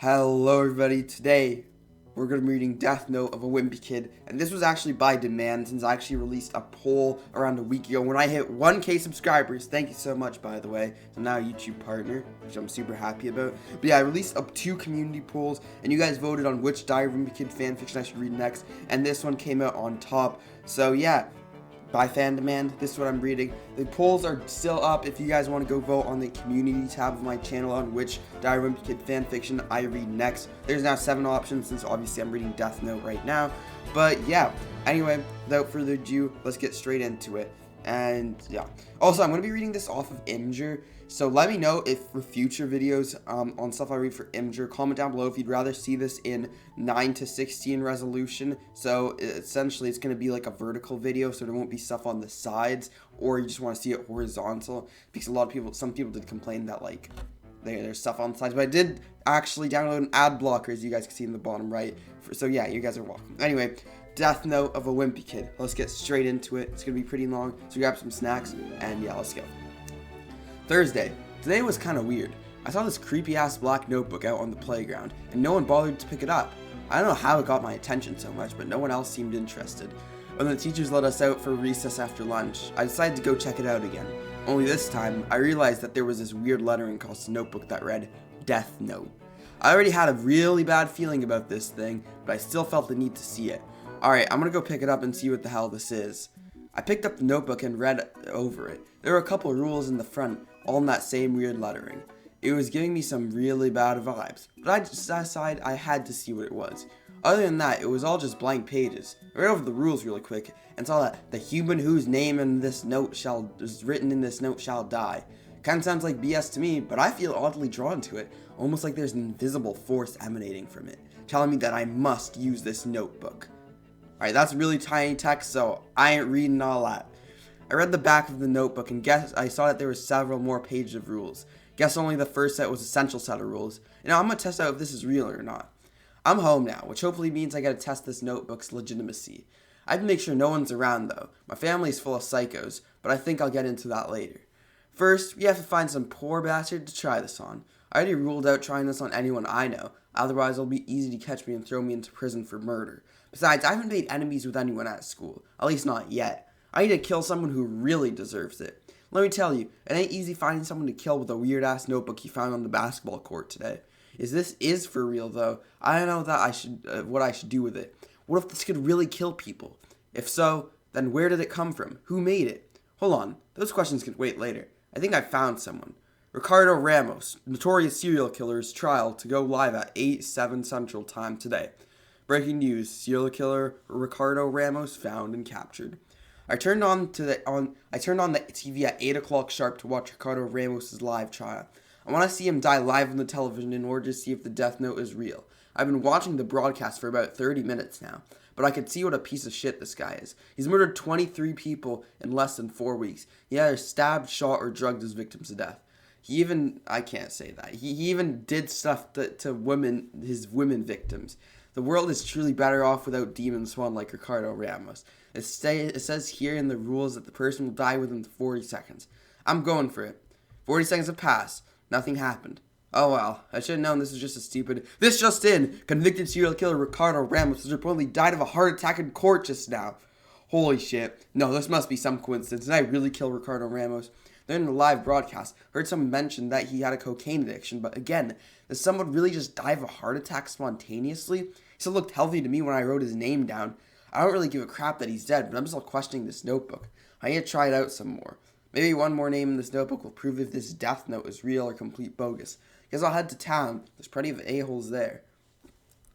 Hello everybody, today we're going to be reading Death Note of a Wimpy Kid, and this was actually by demand since I actually released a poll around a week ago when I hit 1k subscribers. Thank you so much, by the way. I'm now a YouTube partner, which I'm super happy about. But yeah, I released up 2 community polls, and you guys voted on which Diary of a Wimpy Kid fanfiction I should read next, and this one came out on top. So yeah, by fan demand, this is what I'm reading. The polls are still up if you guys want to go vote on the community tab of my channel on which Diary of a Wimpy Kid fanfiction I read next. There's now 7 options since obviously I'm reading Death Note right now. But yeah, anyway, without further ado, let's get straight into it. And yeah, also I'm going to be reading this off of Imgur, so let me know if for future videos on stuff I read for Imgur, comment down below if you'd rather see this in 9:16 resolution, so essentially it's going to be like a vertical video, so there won't be stuff on the sides, or you just want to see it horizontal, because some people did complain that like there's stuff on the sides, but I did actually download an ad blocker, as you guys can see in the bottom right, so yeah, you guys are welcome. Anyway, Death Note of a Wimpy Kid. Let's get straight into it. It's going to be pretty long, so grab some snacks, and yeah, let's go. Thursday. Today was kind of weird. I saw this creepy-ass black notebook out on the playground, and no one bothered to pick it up. I don't know how it got my attention so much, but no one else seemed interested. When the teachers let us out for recess after lunch, I decided to go check it out again. Only this time, I realized that there was this weird lettering across the notebook that read, Death Note. I already had a really bad feeling about this thing, but I still felt the need to see it. Alright, I'm gonna go pick it up and see what the hell this is. I picked up the notebook and read over it. There were a couple rules in the front, all in that same weird lettering. It was giving me some really bad vibes, but I just decided I had to see what it was. Other than that, it was all just blank pages. I read over the rules really quick and saw that the human whose name is written in this note shall die. Kinda sounds like BS to me, but I feel oddly drawn to it, almost like there's an invisible force emanating from it, telling me that I must use this notebook. Alright, that's really tiny text, so I ain't reading all that. I read the back of the notebook and I saw that there were several more pages of rules. Guess only the first set was essential set of rules. And now I'm going to test out if this is real or not. I'm home now, which hopefully means I get to test this notebook's legitimacy. I have to make sure no one's around though. My family is full of psychos, but I think I'll get into that later. First, we have to find some poor bastard to try this on. I already ruled out trying this on anyone I know, otherwise it'll be easy to catch me and throw me into prison for murder. Besides, I haven't made enemies with anyone at school, at least not yet. I need to kill someone who really deserves it. Let me tell you, it ain't easy finding someone to kill with a weird-ass notebook you found on the basketball court today. This is for real, though. I don't know that what I should do with it. What if this could really kill people? If so, then where did it come from? Who made it? Hold on, those questions can wait later. I think I found someone. Ricardo Ramos, notorious serial killer's trial to go live at 8/7 Central Time today. Breaking news, serial killer Ricardo Ramos found and captured. I turned on the TV at 8 o'clock sharp to watch Ricardo Ramos' live trial. I want to see him die live on the television in order to see if the Death Note is real. I've been watching the broadcast for about 30 minutes now, but I could see what a piece of shit this guy is. He's murdered 23 people in less than 4 weeks. He either stabbed, shot, or drugged his victims to death. I can't say that. He even did stuff to his women victims. The world is truly better off without demon spawn like Ricardo Ramos. It says here in the rules that the person will die within 40 seconds. I'm going for it. 40 seconds have passed. Nothing happened. Oh well, I should have known this was just a stupid... This just in! Convicted serial killer Ricardo Ramos has reportedly died of a heart attack in court just now. Holy shit. No, this must be some coincidence. Did I really kill Ricardo Ramos? Then in the live broadcast, heard someone mention that he had a cocaine addiction, but again, does someone really just die of a heart attack spontaneously? He still looked healthy to me when I wrote his name down. I don't really give a crap that he's dead, but I'm still questioning this notebook. I need to try it out some more. Maybe one more name in this notebook will prove if this Death Note is real or complete bogus. Guess I'll head to town. There's plenty of a-holes there.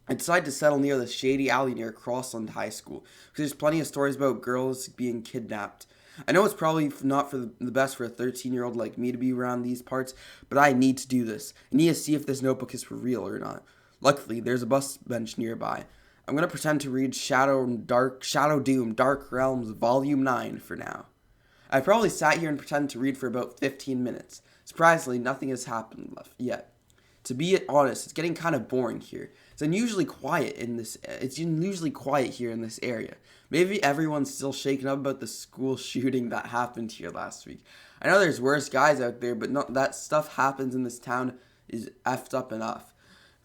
I decided to settle near the shady alley near Crossland High School, because there's plenty of stories about girls being kidnapped. I know it's probably not for the best for a 13-year-old like me to be around these parts, but I need to do this. I need to see if this notebook is for real or not. Luckily, there's a bus bench nearby. I'm going to pretend to read Shadow Doom, Dark Realms, Volume 9 for now. I probably sat here and pretended to read for about 15 minutes. Surprisingly, nothing has happened yet. To be honest, it's getting kind of boring here. It's unusually quiet here in this area. Maybe everyone's still shaken up about the school shooting that happened here last week. I know there's worse guys out there, but that stuff happens in this town is effed up enough.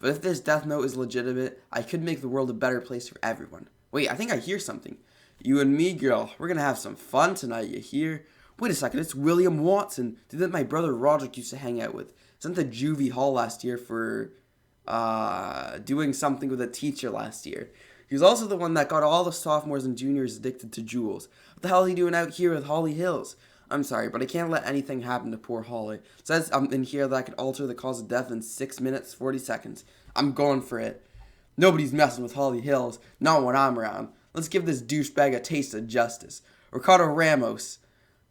But if this death note is legitimate, I could make the world a better place for everyone. Wait, I think I hear something. You and me, girl, we're gonna have some fun tonight, you hear? Wait a second, it's William Watson, the dude that my brother Roderick used to hang out with. Sent to juvie hall last year for, doing something with a teacher last year. He was also the one that got all the sophomores and juniors addicted to Jules. What the hell are you doing out here with Holly Hills? I'm sorry, but I can't let anything happen to poor Holly. It says in here that I could alter the cause of death in 6 minutes, 40 seconds. I'm going for it. Nobody's messing with Holly Hills. Not when I'm around. Let's give this douchebag a taste of justice. Ricardo Ramos.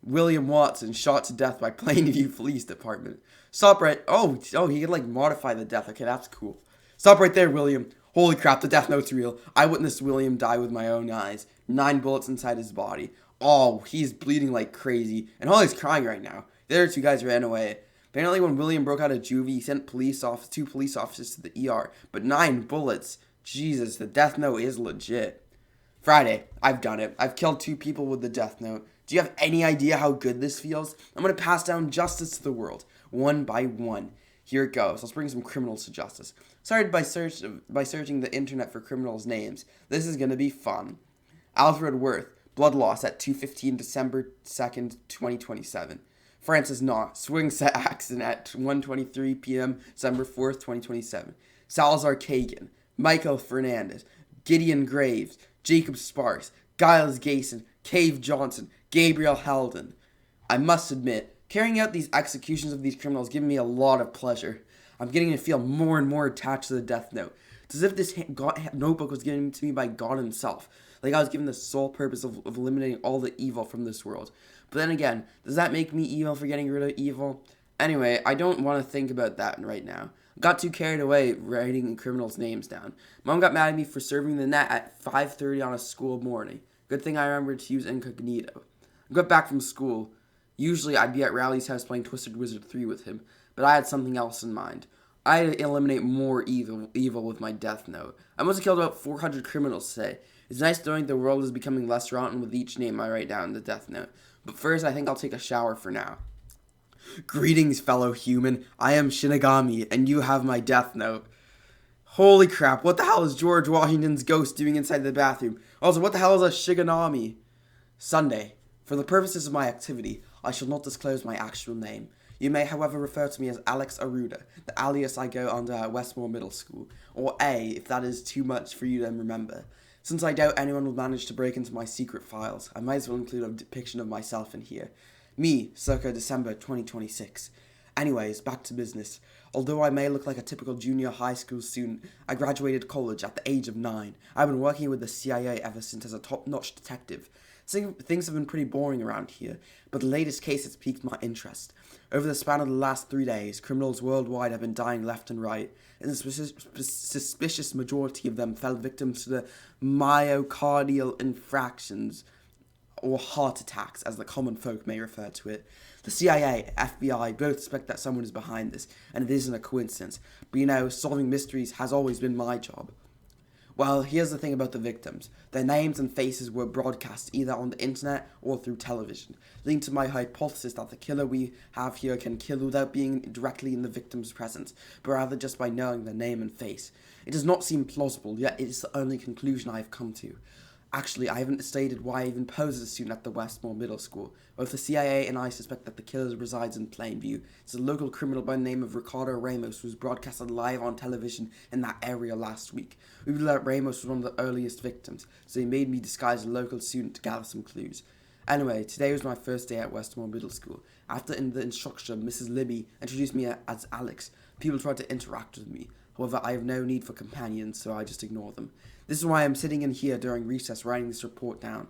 William Watson shot to death by Plainview Police Department. Stop right... Oh, he could, modify the death. Okay, that's cool. Stop right there, William. Holy crap, the death note's real. I witnessed William die with my own eyes. 9 bullets inside his body. Oh, he's bleeding like crazy. And Holly's crying right now. The other 2 guys ran away. Apparently, when William broke out of juvie, he sent 2 police officers to the ER. But 9 bullets. Jesus, the death note is legit. Friday. I've done it. I've killed 2 people with the death note. Do you have any idea how good this feels? I'm going to pass down justice to the world. One by one. Here it goes. Let's bring some criminals to justice. Started by searching the internet for criminals' names. This is going to be fun. Alfred Worth. Blood loss at 2:15 December 2nd, 2027. Francis Knott. Swing set accident at 1:23 p.m. December 4th, 2027. Salazar Kagan. Michael Fernandez. Gideon Graves. Jacob Sparks. Giles Gayson. Cave Johnson. Gabriel Heldon. I must admit, carrying out these executions of these criminals give me a lot of pleasure. I'm getting to feel more and more attached to the death note. It's as if this notebook was given to me by God himself. Like I was given the sole purpose of eliminating all the evil from this world. But then again, does that make me evil for getting rid of evil? Anyway, I don't want to think about that right now. Got too carried away writing criminals' names down. Mom got mad at me for serving the net at 5:30 on a school morning. Good thing I remembered to use incognito. I got back from school. Usually I'd be at Rowley's house playing Twisted Wizard 3 with him, but I had something else in mind. I had to eliminate more evil with my death note. I must have killed about 400 criminals today. It's nice knowing the world is becoming less rotten with each name I write down in the death note. But first, I think I'll take a shower for now. Greetings, fellow human. I am Shinigami, and you have my death note. Holy crap, what the hell is George Washington's ghost doing inside the bathroom? Also, what the hell is a Shiganami? Sunday. For the purposes of my activity, I shall not disclose my actual name. You may, however, refer to me as Alex Aruda, the alias I go under at Westmore Middle School, or A, if that is too much for you to remember. Since I doubt anyone will manage to break into my secret files, I might as well include a depiction of myself in here. Me, circa December 2026. Anyways, back to business. Although I may look like a typical junior high school student, I graduated college at the age of 9. I've been working with the CIA ever since as a top-notch detective. Things have been pretty boring around here, but the latest case has piqued my interest. Over the span of the last 3 days, criminals worldwide have been dying left and right, and the suspicious majority of them fell victims to the myocardial infarctions, or heart attacks, as the common folk may refer to it. The CIA, FBI, both suspect that someone is behind this, and it isn't a coincidence. But solving mysteries has always been my job. Well, here's the thing about the victims. Their names and faces were broadcast either on the internet or through television, leading to my hypothesis that the killer we have here can kill without being directly in the victim's presence, but rather just by knowing their name and face. It does not seem plausible, yet it is the only conclusion I have come to. Actually, I haven't stated why I even posed as a student at the Westmore Middle School. Both the CIA and I suspect that the killer resides in Plainview. It's a local criminal by the name of Ricardo Ramos who was broadcasted live on television in that area last week. We believe that Ramos was one of the earliest victims, so he made me disguise a local student to gather some clues. Anyway, today was my first day at Westmore Middle School. After the instruction, Mrs. Libby introduced me as Alex. People tried to interact with me. However, I have no need for companions, so I just ignore them. This is why I'm sitting in here during recess writing this report down.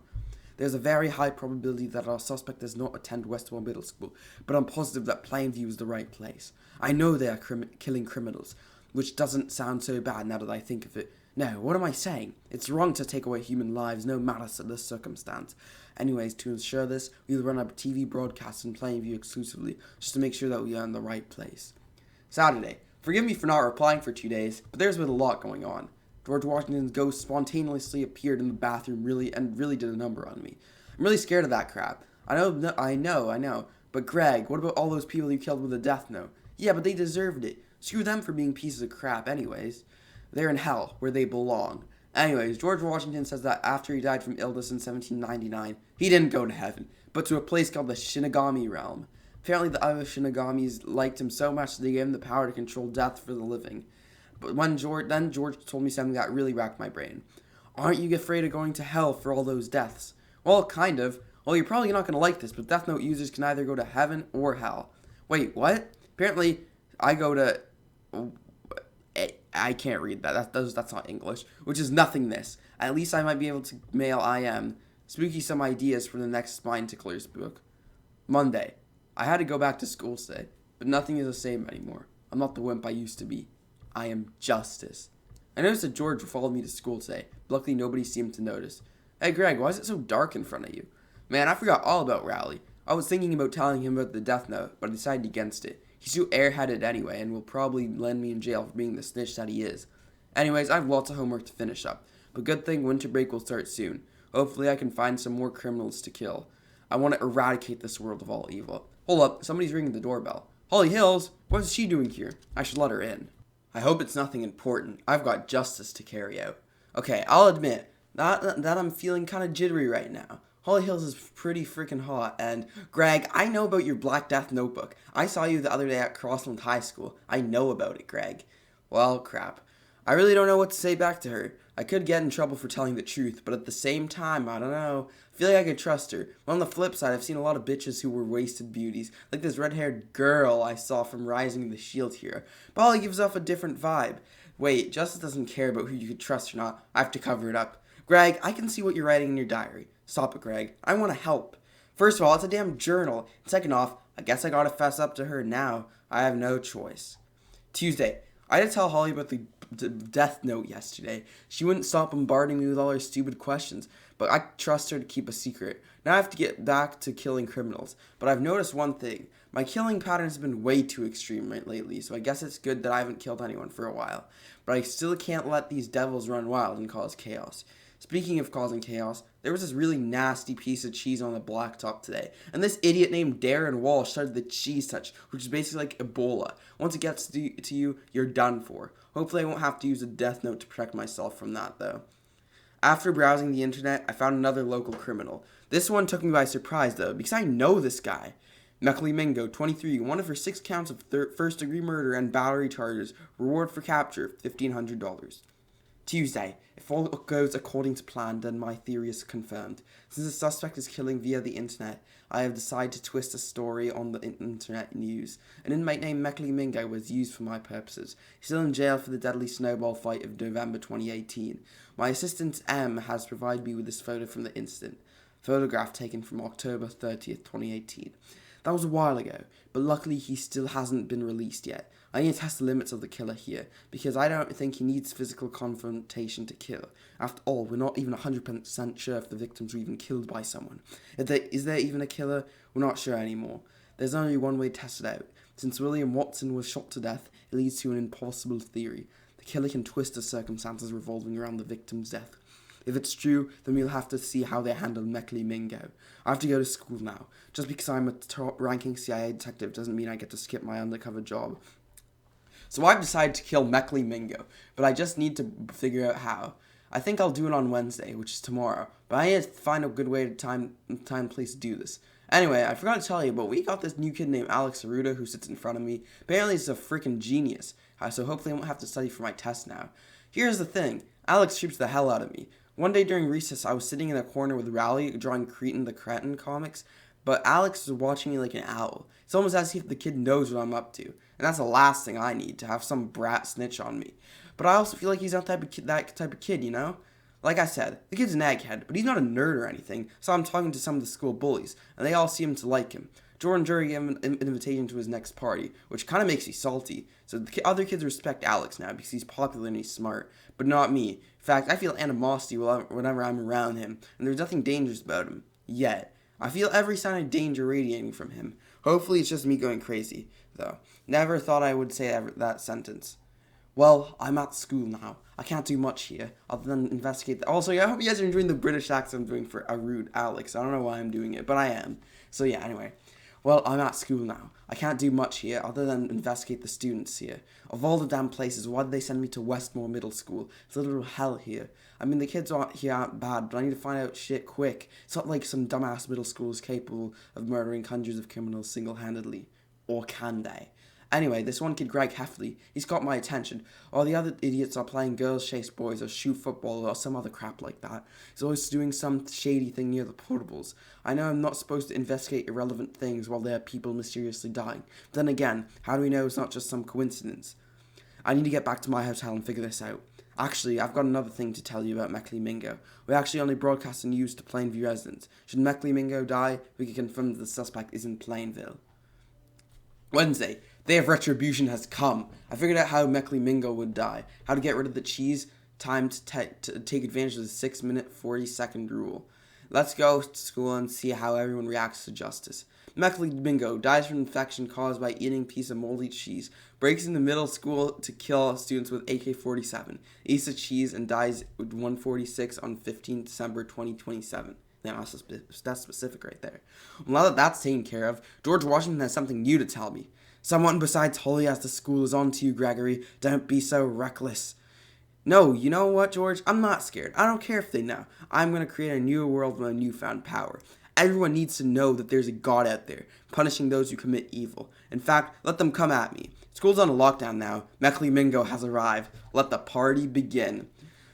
There's a very high probability that our suspect does not attend Westmore Middle School, but I'm positive that Plainview is the right place. I know they are killing criminals, which doesn't sound so bad now that I think of it. No, what am I saying? It's wrong to take away human lives, no matter the circumstance. Anyways, to ensure this, we'll run a TV broadcast in Plainview exclusively, just to make sure that we are in the right place. Saturday. Forgive me for not replying for 2 days, but there's been a lot going on. George Washington's ghost spontaneously appeared in the bathroom really did a number on me. I'm really scared of that crap. I know. But Greg, what about all those people you killed with a death note? Yeah, but they deserved it. Screw them for being pieces of crap anyways. They're in hell, where they belong. Anyways, George Washington says that after he died from illness in 1799, he didn't go to heaven, but to a place called the Shinigami Realm. Apparently the other Shinigamis liked him so much that they gave him the power to control death for the living. But George told me something that really racked my brain. Aren't you afraid of going to hell for all those deaths? Well, kind of. Well, you're probably not going to like this, but Death Note users can either go to heaven or hell. Wait, what? Apparently, I go to... I can't read that. That's not English. Which is nothingness. At least I might be able to mail IM. Spooky some ideas for the next Spine Ticklers book. Monday. I had to go back to school today, but nothing is the same anymore. I'm not the wimp I used to be. I am justice. I noticed that George followed me to school today, but luckily nobody seemed to notice. Hey Greg, why is it so dark in front of you? Man, I forgot all about Rowley. I was thinking about telling him about the Death Note, but I decided against it. He's too airheaded anyway, and will probably land me in jail for being the snitch that he is. Anyways, I have lots of homework to finish up, but good thing winter break will start soon. Hopefully I can find some more criminals to kill. I want to eradicate this world of all evil. Hold up, somebody's ringing the doorbell. Holly Hills, what is she doing here? I should let her in. I hope it's nothing important. I've got justice to carry out. Okay, I'll admit that I'm feeling kind of jittery right now. Holly Hills is pretty freaking hot, and Greg, I know about your Black Death notebook. I saw you the other day at Crossland High School. I know about it, Greg. Well, crap. I really don't know what to say back to her. I could get in trouble for telling the truth, but at the same time, I don't know. I feel like I could trust her. But on the flip side, I've seen a lot of bitches who were wasted beauties, like this red-haired girl I saw from Rising of the Shield Hero. But Holly gives off a different vibe. Wait, Justice doesn't care about who you could trust or not. I have to cover it up. Greg, I can see what you're writing in your diary. Stop it, Greg. I want to help. First of all, it's a damn journal. Second off, I guess I gotta fess up to her now. I have no choice. Tuesday. I had to tell Holly about the Death Note yesterday. She wouldn't stop bombarding me with all her stupid questions, but I trust her to keep a secret. Now I have to get back to killing criminals. But I've noticed one thing. My killing pattern has been way too extreme lately, so I guess it's good that I haven't killed anyone for a while. But I still can't let these devils run wild and cause chaos. Speaking of causing chaos, there was this really nasty piece of cheese on the blacktop today, and this idiot named Darren Walsh started the cheese touch, which is basically like Ebola. Once it gets to you, you're done for. Hopefully I won't have to use a death note to protect myself from that, though. After browsing the internet, I found another local criminal. This one took me by surprise, though, because I know this guy. Meckley Mingo, 23, wanted for 6 counts of first-degree murder and battery charges. Reward for capture, $1,500. Tuesday. If all goes according to plan, then my theory is confirmed. Since the suspect is killing via the internet, I have decided to twist a story on the internet news. An inmate named Meckley Mingo was used for my purposes. He's still in jail for the deadly snowball fight of November 2018. My assistant M has provided me with this photo from the incident. Photograph taken from October 30th, 2018. That was a while ago, but luckily he still hasn't been released yet. I need to test the limits of the killer here, because I don't think he needs physical confrontation to kill. After all, we're not even 100% sure if the victims were even killed by someone. Is there even a killer? We're not sure anymore. There's only one way to test it out. Since William Watson was shot to death, it leads to an impossible theory. The killer can twist the circumstances revolving around the victim's death. If it's true, then we'll have to see how they handle Meckley Mingo. I have to go to school now. Just because I'm a top-ranking CIA detective doesn't mean I get to skip my undercover job. So I've decided to kill Meckley Mingo, but I just need to figure out how. I think I'll do it on Wednesday, which is tomorrow, but I need to find a good way to time and place to do this. Anyway, I forgot to tell you, but we got this new kid named Alex Aruda who sits in front of me. Apparently he's a freaking genius, so hopefully I won't have to study for my test now. Here's the thing, Alex creeps the hell out of me. One day during recess, I was sitting in a corner with Rowley drawing Cretan the Cretin comics, but Alex was watching me like an owl. It's almost as if the kid knows what I'm up to, and that's the last thing I need, to have some brat snitch on me. But I also feel like he's not that type of kid, you know? Like I said, the kid's an egghead, but he's not a nerd or anything, so I'm talking to some of the school bullies, and they all seem to like him. Jordan Jury gave him an invitation to his next party, which kind of makes me salty. So the other kids respect Alex now because he's popular and he's smart, but not me. In fact, I feel animosity whenever I'm around him, and there's nothing dangerous about him. Yet. I feel every sign of danger radiating from him. Hopefully it's just me going crazy, though. Never thought I would say that sentence. Well, I'm at school now. I can't do much here, other than investigate that. Also, yeah, I hope you guys are enjoying the British accent I'm doing for a rude Alex. I don't know why I'm doing it, but I am. So yeah, anyway. Well, I'm at school now. I can't do much here other than investigate the students here. Of all the damn places, why did they send me to Westmore Middle School? It's a little hell here. I mean, the kids here aren't bad, but I need to find out shit quick. It's not like some dumbass middle school is capable of murdering hundreds of criminals single-handedly. Or can they? Anyway, this one kid, Greg Heffley, he's got my attention. All the other idiots are playing girls chase boys or shoot football or some other crap like that. He's always doing some shady thing near the portables. I know I'm not supposed to investigate irrelevant things while there are people mysteriously dying. But then again, how do we know it's not just some coincidence? I need to get back to my hotel and figure this out. Actually, I've got another thing to tell you about Meckley Mingo. We actually only broadcast the news to Plainview residents. Should Meckley Mingo die, we can confirm that the suspect is in Plainville. Wednesday, day of retribution has come. I figured out how Meckley Mingo would die, how to get rid of the cheese, time to take advantage of the 6-minute 40-second rule. Let's go to school and see how everyone reacts to justice. Meckley Mingo dies from infection caused by eating a piece of moldy cheese, breaks into middle school to kill students with AK-47, eats the cheese, and dies with 146 on 15 December 2027. Now, that's specific right there. Well, now that that's taken care of, George Washington has something new to tell me. Someone besides Holly as the school is on to you, Gregory. Don't be so reckless. No, you know what, George? I'm not scared. I don't care if they know. I'm going to create a new world with a newfound power. Everyone needs to know that there's a God out there, punishing those who commit evil. In fact, let them come at me. School's on a lockdown now. Meckley Mingo has arrived. Let the party begin.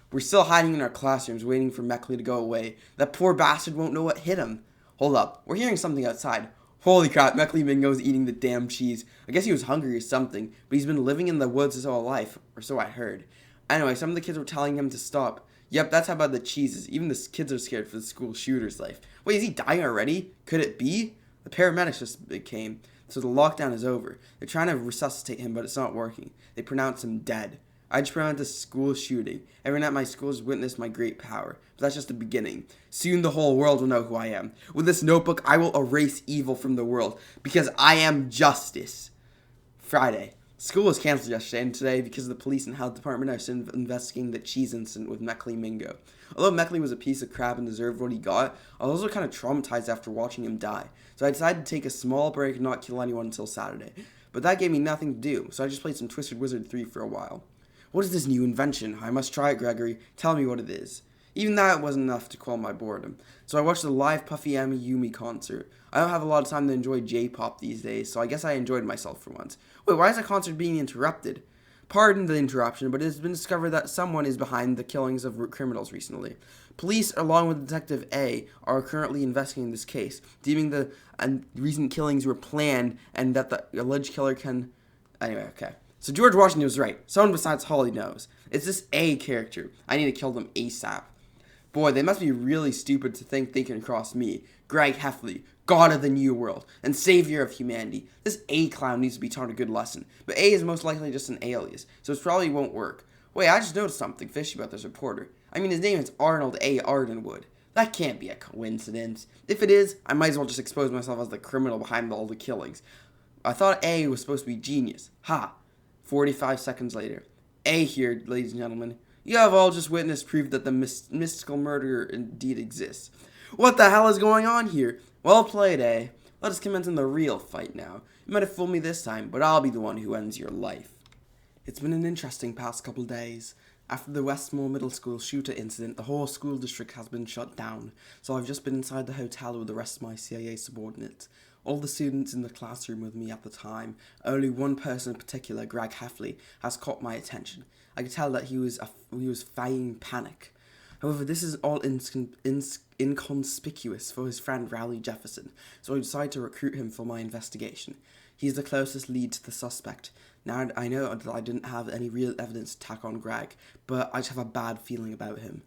We're still hiding in our classrooms, waiting for Meckley to go away. That poor bastard won't know what hit him. Hold up, we're hearing something outside. Holy crap, Meckley Mingo's eating the damn cheese. I guess he was hungry or something, but he's been living in the woods his whole life, or so I heard. Anyway, some of the kids were telling him to stop. Yep, that's how bad the cheese is. Even the kids are scared for the school shooter's life. Wait, is he dying already? Could it be? The paramedics just came, so the lockdown is over. They're trying to resuscitate him, but it's not working. They pronounce him dead. I just prevent a school shooting. Everyone at my school has witnessed my great power, but that's just the beginning. Soon the whole world will know who I am. With this notebook, I will erase evil from the world, because I am justice. Friday. School was cancelled yesterday and today because the police and health department are still investigating the cheese incident with Meckley Mingo. Although Meckley was a piece of crap and deserved what he got, I was also kind of traumatized after watching him die. So I decided to take a small break and not kill anyone until Saturday. But that gave me nothing to do, so I just played some Twisted Wizard 3 for a while. What is this new invention? I must try it, Gregory. Tell me what it is. Even that wasn't enough to quell my boredom, so I watched the live Puffy Ami Yumi concert. I don't have a lot of time to enjoy J-pop these days, so I guess I enjoyed myself for once. Wait, why is the concert being interrupted? Pardon the interruption, but it has been discovered that someone is behind the killings of criminals recently. Police, along with Detective A, are currently investigating this case, deeming the recent killings were planned and that the alleged killer can... Anyway, okay. So George Washington was right. Someone besides Holly knows. It's this A character. I need to kill them ASAP. Boy, they must be really stupid to think they can cross me, Greg Heffley, God of the New World, and Savior of Humanity. This A clown needs to be taught a good lesson. But A is most likely just an alias, so it probably won't work. Wait, I just noticed something fishy about this reporter. I mean, his name is Arnold A. Ardenwood. That can't be a coincidence. If it is, I might as well just expose myself as the criminal behind all the killings. I thought A was supposed to be genius. Ha! 45 seconds later. A here, ladies and gentlemen. You have all just witnessed proof that the mystical murderer indeed exists. What the hell is going on here? Well played, A. Let us commence in the real fight now. You might have fooled me this time, but I'll be the one who ends your life. It's been an interesting past couple days. After the Westmore Middle School shooter incident, the whole school district has been shut down, so I've just been inside the hotel with the rest of my CIA subordinates. All the students in the classroom with me at the time, only one person in particular, Greg Heffley, has caught my attention. I could tell that he was feigning panic. However, this is all inconspicuous for his friend Rowley Jefferson, so I decided to recruit him for my investigation. He's the closest lead to the suspect. Now, I know that I didn't have any real evidence to tack on Greg, but I just have a bad feeling about him.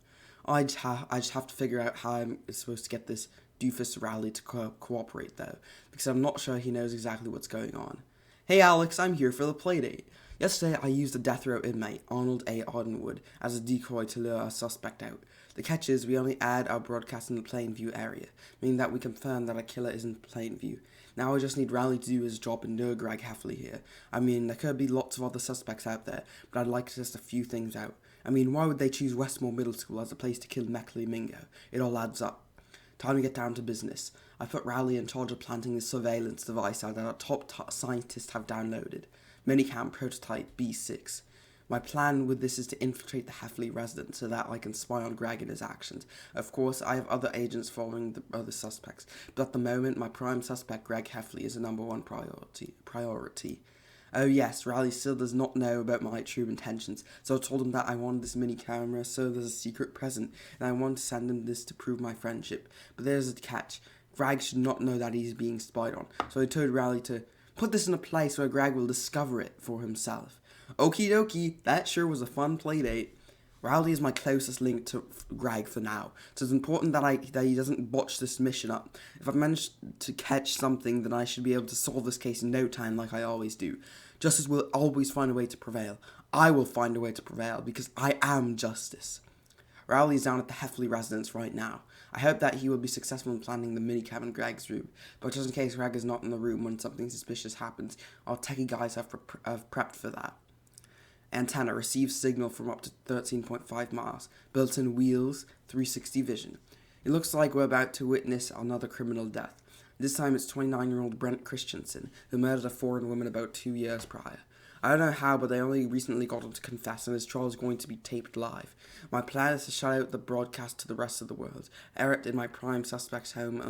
I just have to figure out how I'm supposed to get this doofus Rowley to cooperate, though, because I'm not sure he knows exactly what's going on. Hey Alex, I'm here for the playdate. Yesterday, I used a death row inmate, Arnold A. Ardenwood, as a decoy to lure our suspect out. The catch is we only add our broadcast in the Plainview area, meaning that we confirm that our killer is in Plainview. Now I just need Rowley to do his job and lure Greg Heffley here. I mean, there could be lots of other suspects out there, but I'd like to test a few things out. I mean, why would they choose Westmore Middle School as a place to kill Meckley Mingo? It all adds up. Time to get down to business. I put Rowley in charge of planting the surveillance device that our top scientists have downloaded. Minicam prototype B6. My plan with this is to infiltrate the Heffley residence so that I can spy on Greg and his actions. Of course, I have other agents following the other suspects, but at the moment, my prime suspect, Greg Heffley, is the number one priority. Oh yes, Rowley still does not know about my true intentions, so I told him that I wanted this mini camera so there's a secret present, and I wanted to send him this to prove my friendship. But there's a catch. Greg should not know that he's being spied on, so I told Rowley to put this in a place where Greg will discover it for himself. Okie dokie, that sure was a fun play date. Rowley is my closest link to Greg for now, so it's important that he doesn't botch this mission up. If I manage to catch something, then I should be able to solve this case in no time like I always do. Justice will always find a way to prevail. I will find a way to prevail, because I am justice. Rowley is down at the Heffley residence right now. I hope that he will be successful in planting the minicam in Greg's room, but just in case Greg is not in the room when something suspicious happens, our techie guys have prepped for that. Antenna receives signal from up to 13.5 miles. Built-in wheels, 360 vision. It looks like we're about to witness another criminal death. This time it's 29-year-old Brent Christensen, who murdered a foreign woman about 2 years prior. I don't know how, but they only recently got him to confess, and his trial is going to be taped live. My plan is to shut out the broadcast to the rest of the world, air it in my prime suspect's homes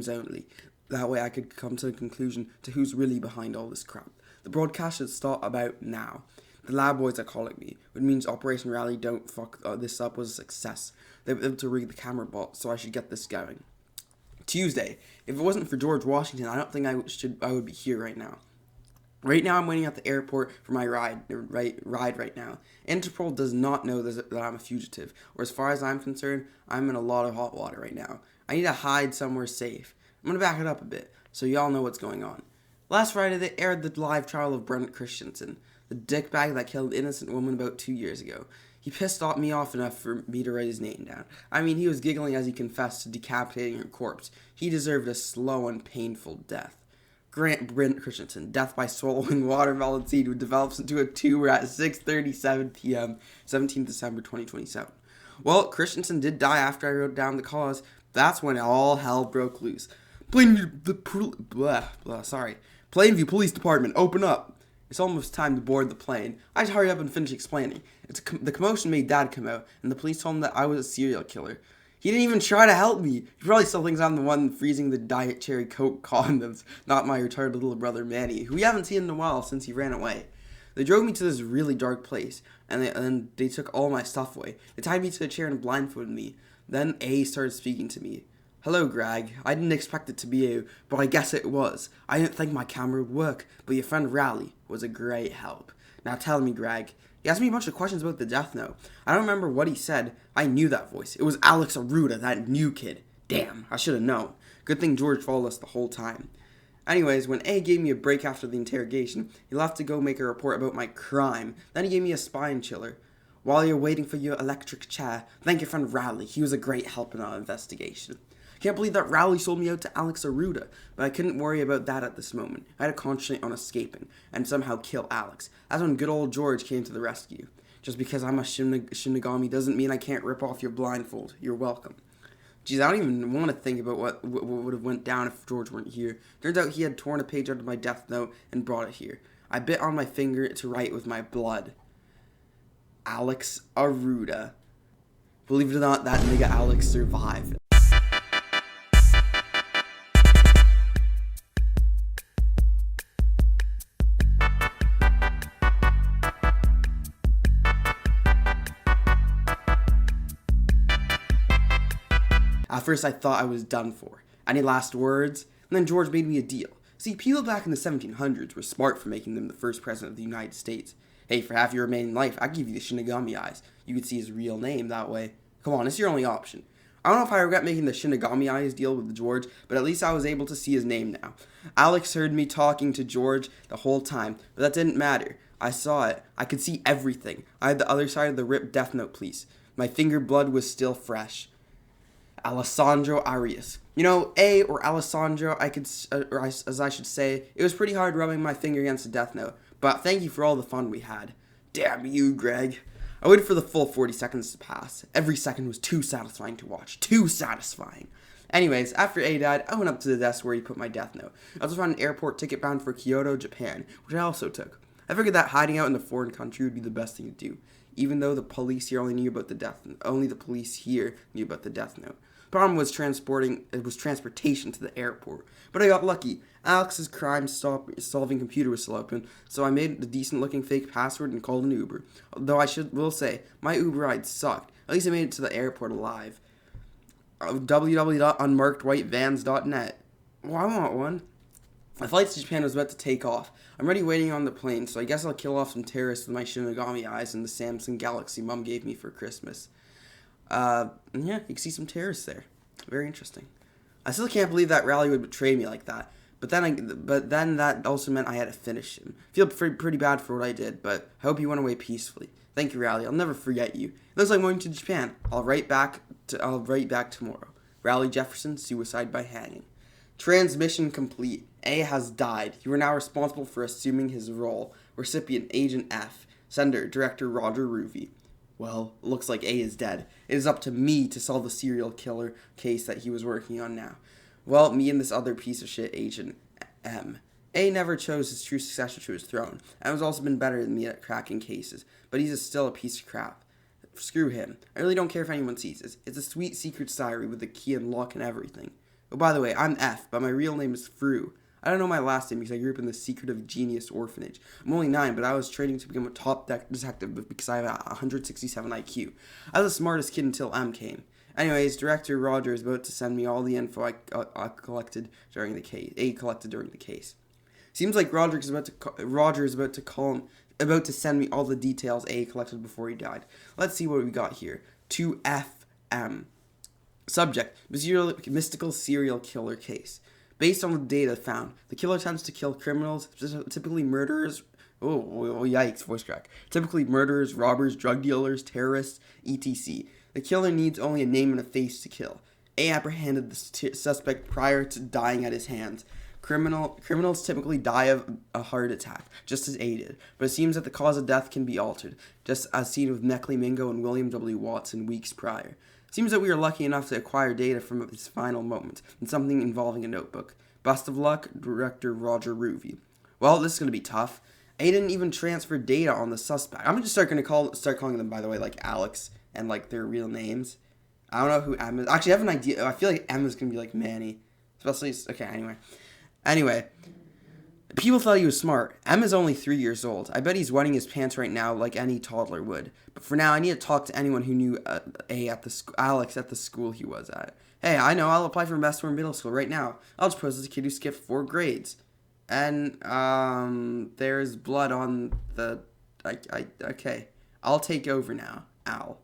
only. That way I could come to a conclusion to who's really behind all this crap. The broadcast should start about now. The lab boys are calling me, which means Operation Rally Don't Fuck This Up was a success. They were able to rig the camera bot, so I should get this going. Tuesday. If it wasn't for George Washington, I don't think I would be here right now. Right now, I'm waiting at the airport for my ride right now. Interpol does not know that I'm a fugitive, or as far as I'm concerned, I'm in a lot of hot water right now. I need to hide somewhere safe. I'm going to back it up a bit, so y'all know what's going on. Last Friday, they aired the live trial of Brent Christensen, the dickbag that killed an innocent woman about 2 years ago. He pissed me off enough for me to write his name down. I mean, he was giggling as he confessed to decapitating her corpse. He deserved a slow and painful death. Brent Christensen, death by swallowing watermelon seed, who develops into a tumor at 6:37 p.m., 17th December 2027. Well, Christensen did die after I wrote down the cause. That's when all hell broke loose. Plainview Police Department, open up. It's almost time to board the plane. I hurry up and finish explaining. The commotion made Dad come out, and the police told him that I was a serial killer. He didn't even try to help me. He probably still thinks I'm the one freezing the Diet Cherry Coke condoms, not my retarded little brother Manny, who we haven't seen in a while since he ran away. They drove me to this really dark place, and they took all my stuff away. They tied me to a chair and blindfolded me. Then A started speaking to me. Hello, Greg. I didn't expect it to be you, but I guess it was. I didn't think my camera would work, but your friend Rowley was a great help. Now tell me, Greg. He asked me a bunch of questions about the death note. I don't remember what he said. I knew that voice. It was Alex Aruda, that new kid. Damn, I should have known. Good thing George followed us the whole time. Anyways, when A gave me a break after the interrogation, he left to go make a report about my crime. Then he gave me a spine chiller. While you're waiting for your electric chair, thank your friend Rowley. He was a great help in our investigation. Can't believe that Rowley sold me out to Alex Aruda, but I couldn't worry about that at this moment. I had to concentrate on escaping, and somehow kill Alex. That's when good old George came to the rescue. Just because I'm a Shinigami doesn't mean I can't rip off your blindfold. You're welcome. Geez, I don't even want to think about what would have went down if George weren't here. Turns out he had torn a page out of my death note and brought it here. I bit on my finger to write with my blood. Alex Aruda. Believe it or not, that nigga Alex survived. At first I thought I was done for. Any last words? And then George made me a deal. See, people back in the 1700s were smart for making him the first president of the United States. Hey, for half your remaining life, I'd give you the Shinigami eyes. You could see his real name that way. Come on, it's your only option. I don't know if I regret making the Shinigami eyes deal with George, but at least I was able to see his name now. Alex heard me talking to George the whole time, but that didn't matter. I saw it. I could see everything. I had the other side of the ripped death note, please. My finger blood was still fresh. Alessandro Arias. You know, A or Alessandro, as I should say, it was pretty hard rubbing my finger against the death note, but thank you for all the fun we had. Damn you, Greg. I waited for the full 40 seconds to pass. Every second was too satisfying to watch. Too satisfying. Anyways, after A died, I went up to the desk where he put my death note. I also found an airport ticket bound for Kyoto, Japan, which I also took. I figured that hiding out in a foreign country would be the best thing to do, even though the police here only knew about the death note. Only the police here knew about the death note. Problem was transportation to the airport. But I got lucky. Alex's crime-solving computer was still open, so I made a decent-looking fake password and called an Uber. Though will say, my Uber ride sucked. At least I made it to the airport alive. www.unmarkedwhitevans.net. Well, I want one. The flight to Japan was about to take off. I'm already waiting on the plane, so I guess I'll kill off some terrorists with my Shinigami eyes and the Samsung Galaxy Mom gave me for Christmas. Yeah, you can see some terrorists there. Very interesting. I still can't believe that Rally would betray me like that. But then that also meant I had to finish him. Feel pretty bad for what I did, but I hope he went away peacefully. Thank you, Rally. I'll never forget you. It looks like I'm going to Japan. I'll write back tomorrow. Rally Jefferson, suicide by hanging. Transmission complete. A has died. You are now responsible for assuming his role. Recipient Agent F. Sender Director Roger Ruby. Well, it looks like A is dead. It is up to me to solve the serial killer case that he was working on now. Well, me and this other piece of shit Agent M. A never chose his true successor to his throne, and has also been better than me at cracking cases, but he's still a piece of crap. Screw him. I really don't care if anyone sees this. It's a sweet secret diary with a key and lock and everything. Oh, by the way, I'm F, but my real name is Fru. I don't know my last name because I grew up in the secretive genius orphanage. I'm only 9, but I was training to become a top detective because I have 167 IQ. I was the smartest kid until M came. Anyways, Director Roger is about to send me all the info I collected during the case. Seems like Roger is about to send me all the details A collected before he died. Let's see what we got here. 2FM. Subject: mystical serial killer case. Based on the data found, the killer tends to kill criminals, typically murderers. Oh, yikes, voice crack. Typically murderers, robbers, drug dealers, terrorists, etc. The killer needs only a name and a face to kill. A apprehended the suspect prior to dying at his hands. Criminals typically die of a heart attack, just as A did, but it seems that the cause of death can be altered, just as seen with Neckley Mingo and William W. Watson weeks prior. Seems that we are lucky enough to acquire data from his final moments, and something involving a notebook. Best of luck, Director Roger Ruby. Well, this is going to be tough. A didn't even transfer data on the suspect. I'm just start calling them, by the way, like Alex, and like their real names. I don't know who M is. Actually, I have an idea. I feel like M is going to be like Manny. Especially, okay, Anyway, people thought he was smart. M is only 3 years old. I bet he's wetting his pants right now like any toddler would. But for now, I need to talk to anyone who knew Alex at the school he was at. Hey, I know. I'll apply for Westmore Middle School right now. I'll just pose as a kid who skipped 4 grades. And, there's blood on the... Okay. I'll take over now. Al.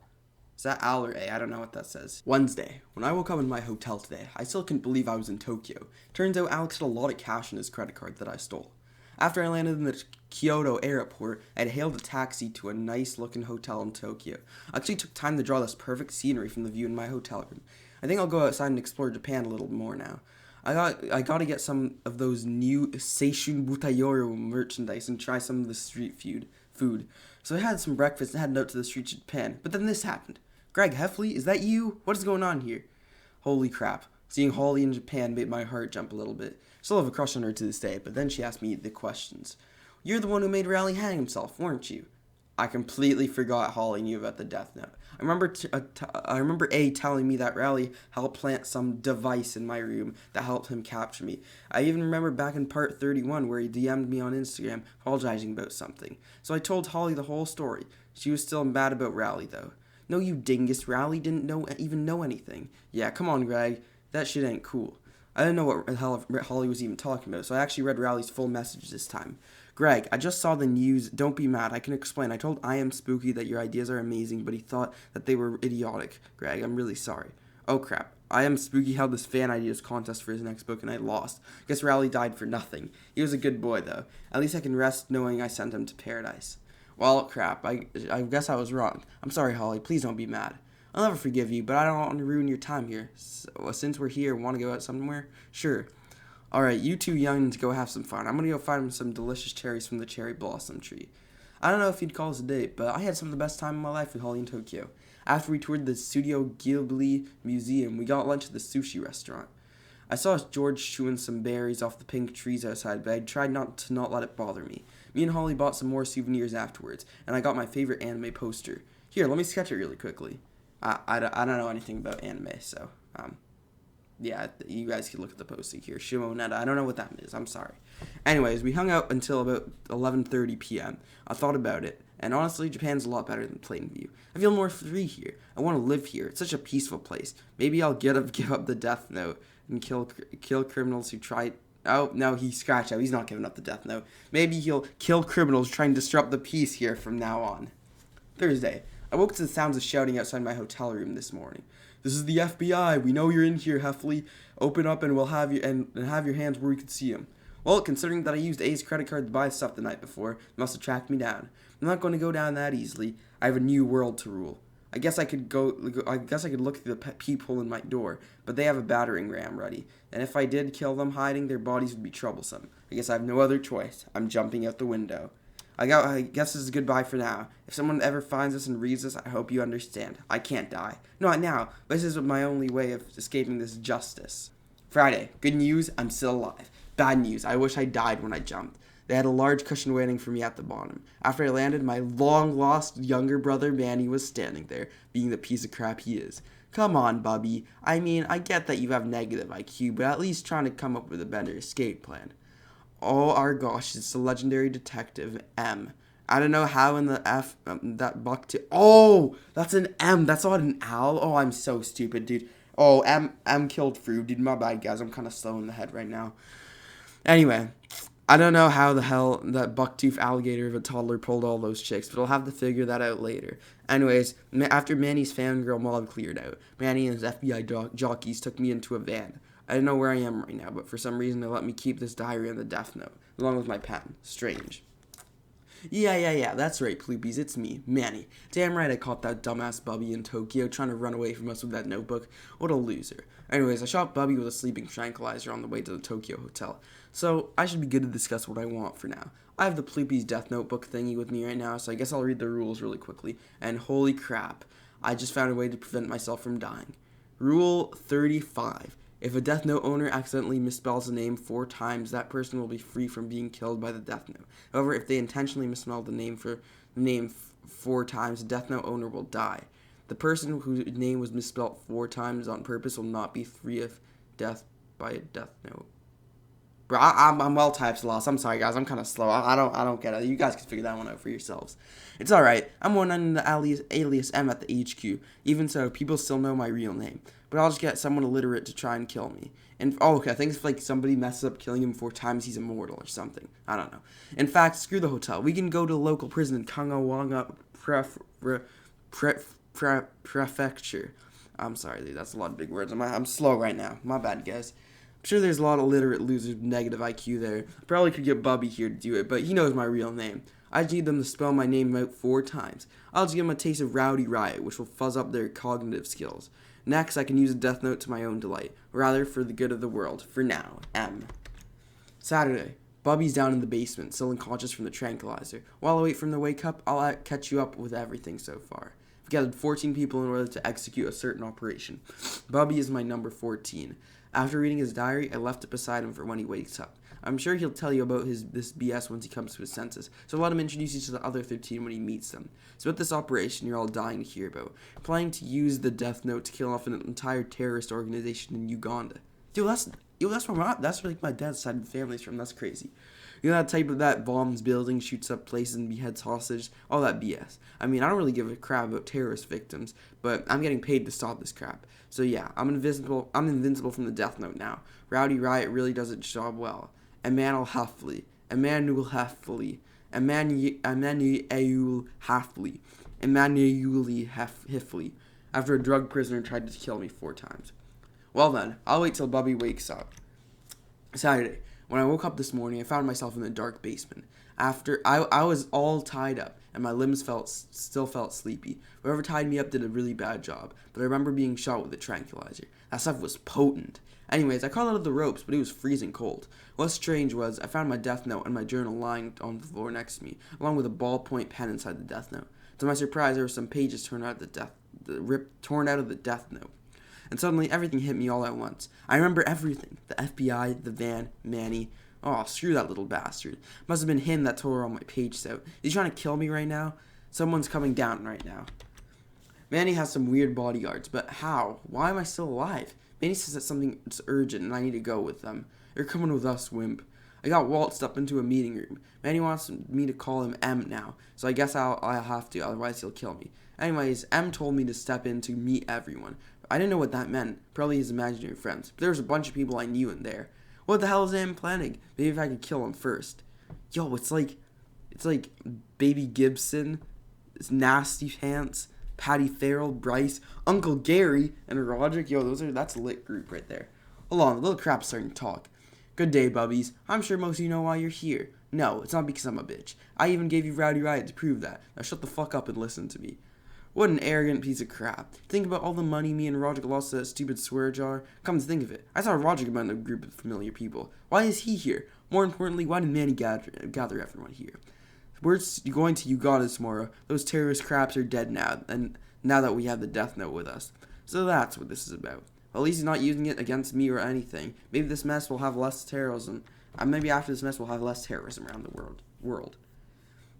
Is that Al or A? I don't know what that says. Wednesday. When I woke up in my hotel today, I still couldn't believe I was in Tokyo. Turns out Alex had a lot of cash in his credit card that I stole. After I landed in the Kyoto airport, I had hailed a taxi to a nice-looking hotel in Tokyo. I actually took time to draw this perfect scenery from the view in my hotel room. I think I'll go outside and explore Japan a little more now. I gotta get some of those new Seishun Butayoro merchandise and try some of the street food. So I had some breakfast and headed out to the streets of Japan. But then this happened. Greg Heffley, is that you? What is going on here? Holy crap. Seeing Holly in Japan made my heart jump a little bit. Still have a crush on her to this day, but then she asked me the questions. You're the one who made Raleigh hang himself, weren't you? I completely forgot Holly knew about the death note. I remember A telling me that Raleigh helped plant some device in my room that helped him capture me. I even remember back in part 31 where he DM'd me on Instagram apologizing about something. So I told Holly the whole story. She was still mad about Raleigh though. No, you dingus, Raleigh didn't even know anything. Yeah, come on, Greg. That shit ain't cool. I didn't know what the hell Holly was even talking about, so I actually read Raleigh's full message this time. Greg, I just saw the news. Don't be mad. I can explain. I told I Am Spooky that your ideas are amazing, but he thought that they were idiotic. Greg, I'm really sorry. Oh, crap. I Am Spooky held this fan ideas contest for his next book, and I lost. Guess Raleigh died for nothing. He was a good boy, though. At least I can rest knowing I sent him to paradise. Well, crap. I guess I was wrong. I'm sorry, Holly. Please don't be mad. I'll never forgive you, but I don't want to ruin your time here. So, since we're here, want to go out somewhere? Sure. Alright, you two youngins go have some fun. I'm going to go find some delicious cherries from the cherry blossom tree. I don't know if you'd call this a date, but I had some of the best time of my life with Holly in Tokyo. After we toured the Studio Ghibli Museum, we got lunch at the sushi restaurant. I saw George chewing some berries off the pink trees outside, but I tried not to not let it bother me. Me and Holly bought some more souvenirs afterwards, and I got my favorite anime poster. Here, let me sketch it really quickly. I don't know anything about anime, so, yeah, you guys can look at the poster here. Shimoneta, I don't know what that is, I'm sorry. Anyways, we hung out until about 11:30 p.m. I thought about it, and honestly, Japan's a lot better than Plainview. I feel more free here. I want to live here. It's such a peaceful place. Maybe I'll give up the death note and kill criminals who try... Oh, no, he scratched out. He's not giving up the death note. Maybe he'll kill criminals trying to disrupt the peace here from now on. Thursday. I woke to the sounds of shouting outside my hotel room this morning. This is the FBI. We know you're in here, Heffley. Open up and we'll have you and have your hands where we can see them. Well, considering that I used A's credit card to buy stuff the night before, it must have tracked me down. I'm not going to go down that easily. I have a new world to rule. I guess I could look through the peephole in my door, but they have a battering ram ready. And if I did kill them hiding, their bodies would be troublesome. I guess I have no other choice. I'm jumping out the window. I guess this is goodbye for now. If someone ever finds us and reads this, I hope you understand. I can't die. Not now, but this is my only way of escaping this justice. Friday. Good news, I'm still alive. Bad news, I wish I died when I jumped. They had a large cushion waiting for me at the bottom. After I landed, my long-lost younger brother Manny was standing there, being the piece of crap he is. Come on, Bubby. I mean, I get that you have negative IQ, but at least trying to come up with a better escape plan. Oh, our gosh, it's the legendary detective M. I don't know how in the F that buck to... Oh, that's an M. That's not an owl. Oh, I'm so stupid, dude. Oh, M killed Fruit. Dude, my bad, guys. I'm kind of slow in the head right now. Anyway, I don't know how the hell that bucktooth alligator of a toddler pulled all those chicks, but I'll have to figure that out later. Anyways, after Manny's fangirl mob cleared out, Manny and his FBI jockeys took me into a van. I don't know where I am right now, but for some reason they let me keep this diary and the death note, along with my pen. Strange. Yeah, that's right, ploopies, it's me, Manny. Damn right I caught that dumbass Bubby in Tokyo trying to run away from us with that notebook. What a loser. Anyways, I shot Bubby with a sleeping tranquilizer on the way to the Tokyo hotel, so I should be good to discuss what I want for now. I have the ploopies death notebook thingy with me right now, so I guess I'll read the rules really quickly, and holy crap, I just found a way to prevent myself from dying. Rule 35. If a Death Note owner accidentally misspells a name 4 times, that person will be free from being killed by the Death Note. However, if they intentionally misspell the name 4 times, the Death Note owner will die. The person whose name was misspelled 4 times on purpose will not be free of death by a Death Note. Bro, I'm well typed lost. I'm sorry, guys. I'm kind of slow. I don't get it. You guys can figure that one out for yourselves. It's alright. I'm one under the alias M at the HQ. Even so, people still know my real name. But I'll just get someone illiterate to try and kill me. And okay, I think if like somebody messes up killing him 4 times, he's immortal or something. I don't know. In fact, screw the hotel. We can go to the local prison in Kangawanga Prefecture. I'm sorry, dude. That's a lot of big words. I'm slow right now. My bad, guys. I'm sure there's a lot of literate losers with negative IQ there. Probably could get Bubby here to do it, but he knows my real name. I just need them to spell my name out 4 times. I'll just give them a taste of Rowdy Riot, which will fuzz up their cognitive skills. Next, I can use a death note to my own delight, rather for the good of the world. For now, M. Saturday. Bubby's down in the basement, still unconscious from the tranquilizer. While I wait for him to wake up, I'll catch you up with everything so far. I've gathered 14 people in order to execute a certain operation. Bubby is my number 14. After reading his diary, I left it beside him for when he wakes up. I'm sure he'll tell you about this BS once he comes to his senses, so let him introduce you to the other 13 when he meets them. So with this operation you're all dying to hear about, planning to use the Death Note to kill off an entire terrorist organization in Uganda. Dude, that's where that's like my dad's side of the family's from. That's crazy. You know that type of that bombs buildings, shoots up places, and beheads hostages? All that BS. I mean, I don't really give a crap about terrorist victims, but I'm getting paid to stop this crap. So yeah, I'm invincible from the Death Note now. Rowdy Riot really does its job well. Emmanuel Heffley. After a drug prisoner tried to kill me 4 times. Well then, I'll wait till Bubby wakes up. Saturday. When I woke up this morning, I found myself in the dark basement. After I was all tied up, and my limbs still felt sleepy. Whoever tied me up did a really bad job, but I remember being shot with a tranquilizer. That stuff was potent. Anyways, I crawled out of the ropes, but it was freezing cold. What's strange was I found my death note and my journal lying on the floor next to me, along with a ballpoint pen inside the death note. To my surprise, there were some pages torn out of the death note. And suddenly, everything hit me all at once. I remember everything. The FBI, the van, Manny. Oh, screw that little bastard. Must have been him that tore all my pages out. Is he trying to kill me right now? Someone's coming down right now. Manny has some weird bodyguards, but how? Why am I still alive? Manny says that something's urgent and I need to go with them. You're coming with us, Wimp. I got waltzed up into a meeting room. Manny wants me to call him M now, so I guess I'll have to, otherwise he'll kill me. Anyways, M told me to step in to meet everyone. I didn't know what that meant. Probably his imaginary friends. But there was a bunch of people I knew in there. What the hell is M planning? Maybe if I could kill him first. Yo, it's like Baby Gibson, Nasty Pants, Patty Farrell, Bryce, Uncle Gary, and Roderick. Yo, that's a lit group right there. Hold on, the little crap's starting to talk. Good day, bubbies. I'm sure most of you know why you're here. No, it's not because I'm a bitch. I even gave you Rowdy Riot to prove that. Now shut the fuck up and listen to me. What an arrogant piece of crap. Think about all the money me and Roderick lost to that stupid swear jar. Come to think of it, I saw Roderick among a group of familiar people. Why is he here? More importantly, why did Manny gather everyone here? We're going to Uganda tomorrow. Those terrorist craps are dead now, and now that we have the death note with us. So that's what this is about. Well, at least he's not using it against me or anything. Maybe this mess will have less terrorism. Maybe after this mess we'll have less terrorism around the world.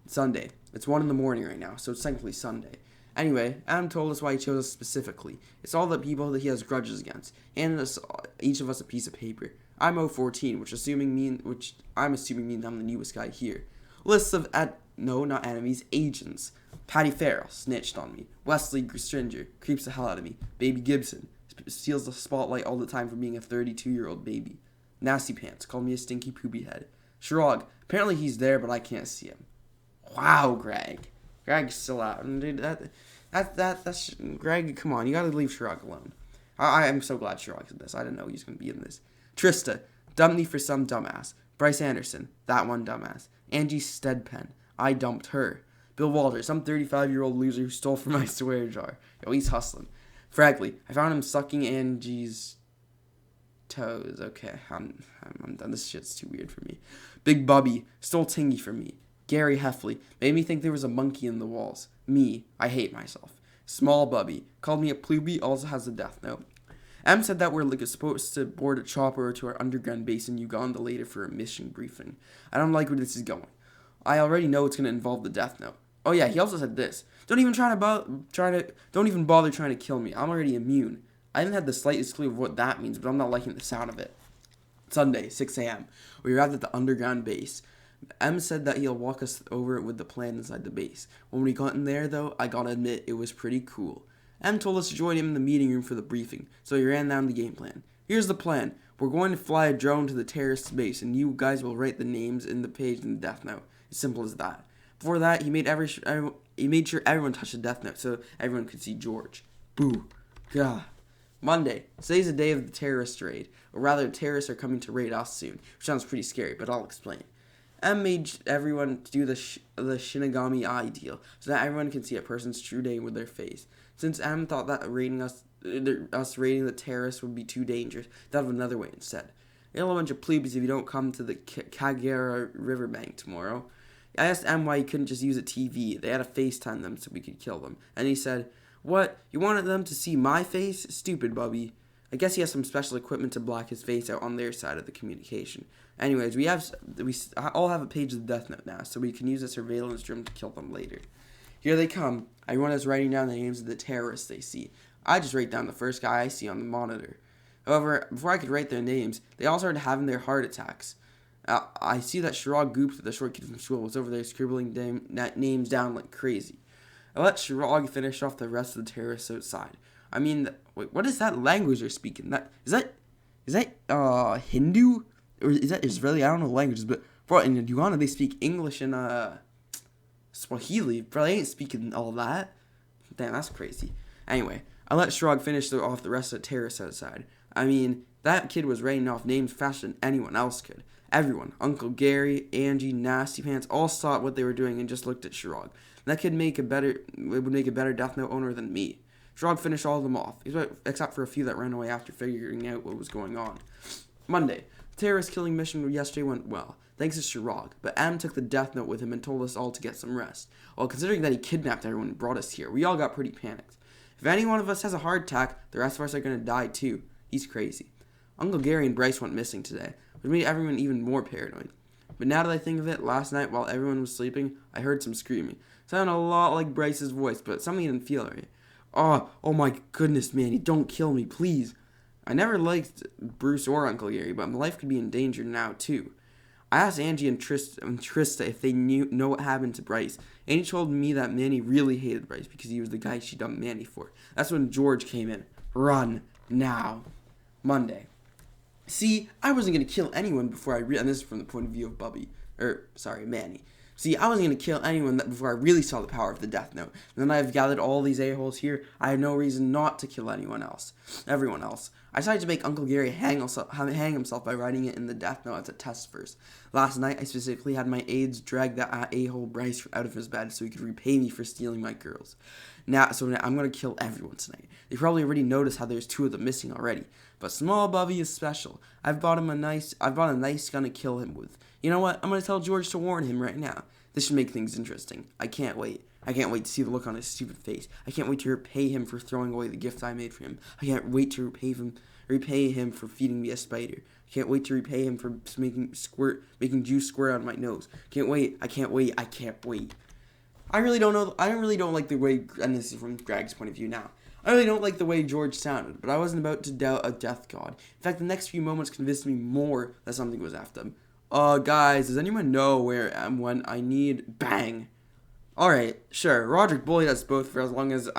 Sunday. It's 1 a.m. right now, so it's technically Sunday. Anyway, Adam told us why he chose us specifically. It's all the people that he has grudges against. Handed us each of us a piece of paper. I'm 014, which I'm assuming means I'm the newest guy here. Lists of not enemies, agents. Patty Farrell snitched on me. Wesley Stringer creeps the hell out of me. Baby Gibson steals the spotlight all the time for being a 32-year-old baby. Nasty Pants called me a stinky poopy head. Shrog, apparently he's there, but I can't see him. Wow, Greg. Greg's still out. Dude, that's Greg, come on, you gotta leave Shrog alone. I am so glad Shrog's in this. I didn't know he was gonna be in this. Trista, dumped me for some dumbass. Bryce Anderson, that one dumbass. Angie Steadpen, I dumped her. Bill Walter, some 35-year-old loser who stole from my swear jar. Yo, he's hustling. Fragley, I found him sucking Angie's toes. Okay, I'm done. This shit's too weird for me. Big Bubby, stole Tingy from me. Gary Heffley, made me think there was a monkey in the walls. Me, I hate myself. Small Bubby, called me a plebeian, also has a death note. M said that we're supposed to board a chopper to our underground base in Uganda later for a mission briefing. I don't like where this is going. I already know it's going to involve the death note. Oh yeah, he also said this. Don't even bother trying to kill me. I'm already immune. I didn't have the slightest clue of what that means, but I'm not liking the sound of it. Sunday, 6 a.m. We arrived at the underground base. M said that he'll walk us over it with the plan inside the base. When we got in there, though, I gotta admit, it was pretty cool. M told us to join him in the meeting room for the briefing, so he ran down the game plan. Here's the plan. We're going to fly a drone to the terrorist base, and you guys will write the names in the page in the death note. As simple as that. Before that, he made sure everyone touched the death note so everyone could see George. Boo. God. Monday. Today's the day of the terrorist raid. Or rather, terrorists are coming to raid us soon, which sounds pretty scary, but I'll explain. M made everyone do the Shinigami Eye deal, so that everyone can see a person's true name with their face. Since M thought that raiding the terrorists would be too dangerous, thought of another way instead. You'll a bunch of plebeians if you don't come to the Kagera riverbank tomorrow. I asked M why he couldn't just use a TV. They had to FaceTime them so we could kill them. And he said, "What? You wanted them to see my face? Stupid Bubby." I guess he has some special equipment to block his face out on their side of the communication. Anyways, we all have a page of the death note now, so we can use a surveillance room to kill them later. Here they come. Everyone is writing down the names of the terrorists they see. I just write down the first guy I see on the monitor. However, before I could write their names, they all started having their heart attacks. I see that Shirag Goop, the short kid from school, was over there scribbling names down like crazy. I let Shirag finish off the rest of the terrorists outside. I mean, wait, what is that language they're speaking? Is that Hindu? Or is that Israeli? I don't know languages, but in Uganda they speak English and Swahili. Bro, they ain't speaking all that. Damn, that's crazy. Anyway, I let Shirag finish off the rest of the terrorists outside. I mean, that kid was writing off names faster than anyone else could. Everyone, Uncle Gary, Angie, Nasty Pants, all stopped what they were doing and just looked at Shirag. That kid would make a better death note owner than me. Sherrod finished all of them off, except for a few that ran away after figuring out what was going on. Monday. The terrorist killing mission yesterday went well, thanks to Sherrod, but M took the death note with him and told us all to get some rest. Well, considering that he kidnapped everyone and brought us here, we all got pretty panicked. If any one of us has a heart attack, the rest of us are going to die too. He's crazy. Uncle Gary and Bryce went missing today, which made everyone even more paranoid. But now that I think of it, last night while everyone was sleeping, I heard some screaming. It sounded a lot like Bryce's voice, but something didn't feel right. Oh my goodness, Manny, don't kill me, please. I never liked Bruce or Uncle Gary, but my life could be in danger now, too. I asked Angie and Trista if they know what happened to Bryce. Angie told me that Manny really hated Bryce because he was the guy she dumped Manny for. That's when George came in. Run, now. Monday. See, I wasn't going to kill anyone before and this is from the point of view of Manny. See, I wasn't going to kill anyone before I really saw the power of the Death Note. And then I've gathered all these a-holes here. I had no reason not to kill everyone else. I decided to make Uncle Gary hang himself by writing it in the Death Note as a test first. Last night, I specifically had my aides drag that a-hole Bryce out of his bed so he could repay me for stealing my girls. Now I'm going to kill everyone tonight. They probably already noticed how there's 2 of them missing already. But Small Bubby is special. I've bought a nice gun to kill him with. You know what? I'm going to tell George to warn him right now. This should make things interesting. I can't wait. I can't wait to see the look on his stupid face. I can't wait to repay him for throwing away the gift I made for him. I can't wait to repay him for feeding me a spider. I can't wait to repay him for making juice squirt out of my nose. I can't wait. I really don't like the way, and this is from Greg's point of view now. I really don't like the way George sounded, but I wasn't about to doubt a death god. In fact, the next few moments convinced me more that something was after them. Guys, does anyone know where I am when I need bang? Alright, sure, Roderick bullied us both for as long as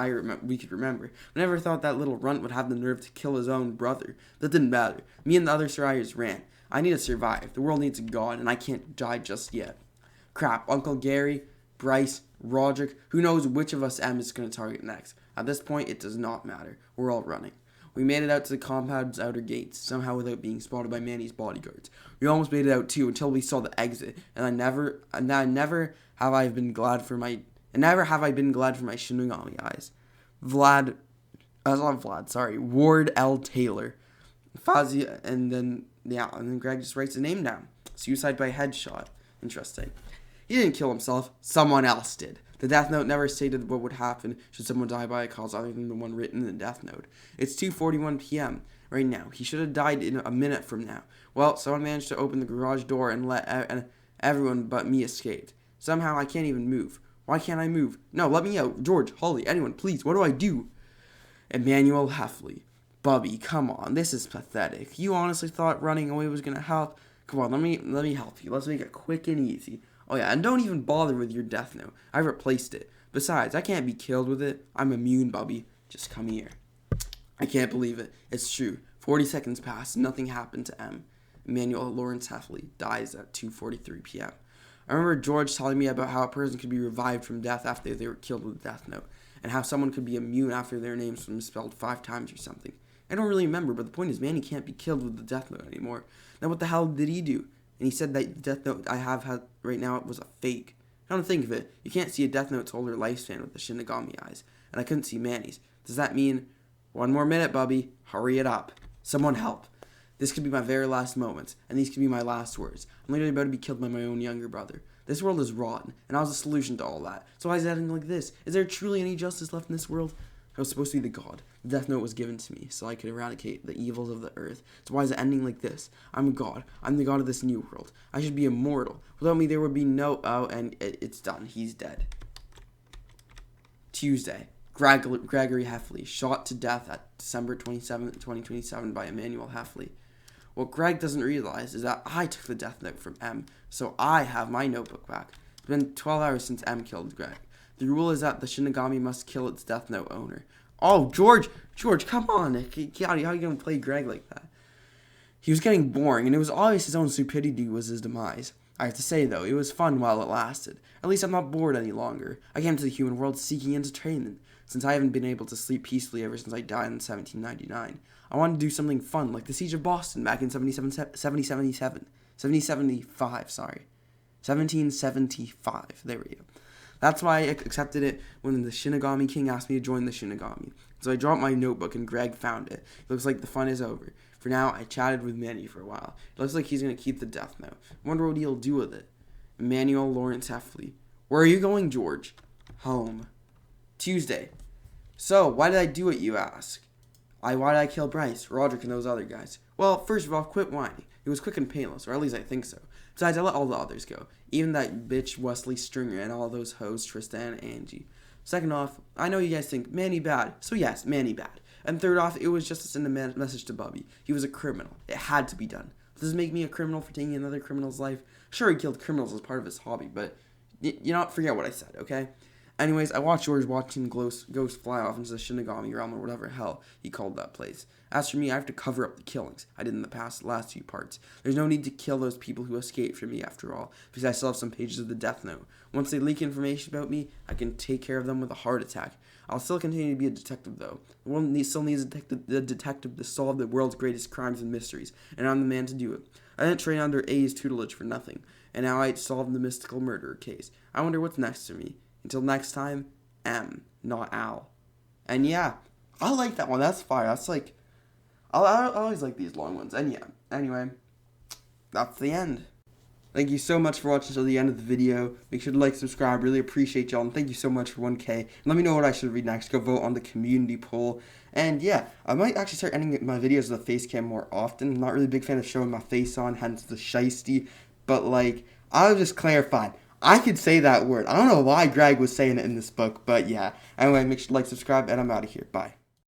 we could remember. I never thought that little runt would have the nerve to kill his own brother. That didn't matter. Me and the other Sariahs ran. I need to survive. The world needs a god, and I can't die just yet. Crap, Uncle Gary, Bryce, Roderick, who knows which of us M is going to target next. At this point, it does not matter. We're all running. We made it out to the compound's outer gates, somehow without being spotted by Manny's bodyguards. We almost made it out too until we saw the exit, and never have I been glad for my Shinigami eyes. Ward L. Taylor. Fazia, and then Greg just writes his name down. Suicide by headshot. Interesting. He didn't kill himself. Someone else did. The Death Note never stated what would happen should someone die by a cause other than the one written in the Death Note. It's 2:41 p.m. right now. He should have died in a minute from now. Well, someone managed to open the garage door and let everyone but me escape. Somehow I can't even move. Why can't I move? No, let me out. George, Holly, anyone, please. What do I do? Emmanuel Heffley. Bubby, come on. This is pathetic. You honestly thought running away was going to help? Come on, let me help you. Let's make it quick and easy. Oh yeah, and don't even bother with your Death Note. I replaced it. Besides, I can't be killed with it. I'm immune, Bubby. Just come here. I can't believe it. It's true. 40 seconds passed. Nothing happened to M. Emmanuel Lawrence Heffley dies at 2:43 p.m. I remember George telling me about how a person could be revived from death after they were killed with a Death Note, and how someone could be immune after their names was misspelled 5 times or something. I don't really remember, but the point is Manny can't be killed with the Death Note anymore. Now what the hell did he do? And he said that the Death Note I have had right now was a fake. Now to think of it, you can't see a Death Note's older lifespan with the Shinigami eyes, and I couldn't see Manny's. Does that mean, 1 more minute, Bubby, hurry it up. Someone help. This could be my very last moments, and these could be my last words. I'm literally about to be killed by my own younger brother. This world is rotten, and I was the solution to all that. So why is it ending like this? Is there truly any justice left in this world? I was supposed to be the god. The Death Note was given to me so I could eradicate the evils of the earth. So why is it ending like this? I'm a god. I'm the god of this new world. I should be immortal. Without me, there would be no... Oh, and it's done. He's dead. Tuesday. Gregory Heffley, shot to death at December 27th, 2027 by Emmanuel Heffley. What Greg doesn't realize is that I took the Death Note from M, so I have my notebook back. It's been 12 hours since M killed Greg. The rule is that the Shinigami must kill its Death Note owner. Oh, George, come on. How are you going to play Greg like that? He was getting boring, and it was obvious his own stupidity was his demise. I have to say, though, it was fun while it lasted. At least I'm not bored any longer. I came to the human world seeking entertainment, since I haven't been able to sleep peacefully ever since I died in 1799. I wanted to do something fun, like the Siege of Boston back in 1775, There we go. That's why I accepted it when the Shinigami King asked me to join the Shinigami. So I dropped my notebook and Greg found it. It looks like the fun is over. For now, I chatted with Manny for a while. It looks like he's going to keep the death note. I wonder what he'll do with it. Emmanuel Lawrence Heffley. Where are you going, George? Home. Tuesday. So, why did I do it, you ask? Why did I kill Bryce, Roderick, and those other guys? Well, first of all, quit whining. It was quick and painless, or at least I think so. Besides, I let all the others go. Even that bitch Wesley Stringer and all those hoes Tristan and Angie. Second off, I know you guys think Manny bad, so yes, Manny bad. And third off, it was just to send a message to Bubby. He was a criminal. It had to be done. Does this make me a criminal for taking another criminal's life? Sure, he killed criminals as part of his hobby, but you know, forget what I said, okay? Anyways, I watched George watching ghosts fly off into the Shinigami realm or whatever hell he called that place. As for me, I have to cover up the killings I did in the last few parts. There's no need to kill those people who escaped from me after all, because I still have some pages of the Death Note. Once they leak information about me, I can take care of them with a heart attack. I'll still continue to be a detective, though. The world still needs a detective to solve the world's greatest crimes and mysteries, and I'm the man to do it. I didn't train under A's tutelage for nothing, and now I solved the mystical murderer case. I wonder what's next for me. Until next time, M, not Al. And yeah, I like that one. That's fire. That's like, I always like these long ones. And yeah, anyway, that's the end. Thank you so much for watching until the end of the video. Make sure to like, subscribe. Really appreciate y'all. And thank you so much for 1K. And let me know what I should read next. Go vote on the community poll. And yeah, I might actually start ending my videos with a face cam more often. I'm not really a big fan of showing my face on, hence the shiesty. But like, I'll just clarify. I could say that word. I don't know why Greg was saying it in this book, but yeah. Anyway, make sure to like, subscribe, and I'm out of here. Bye.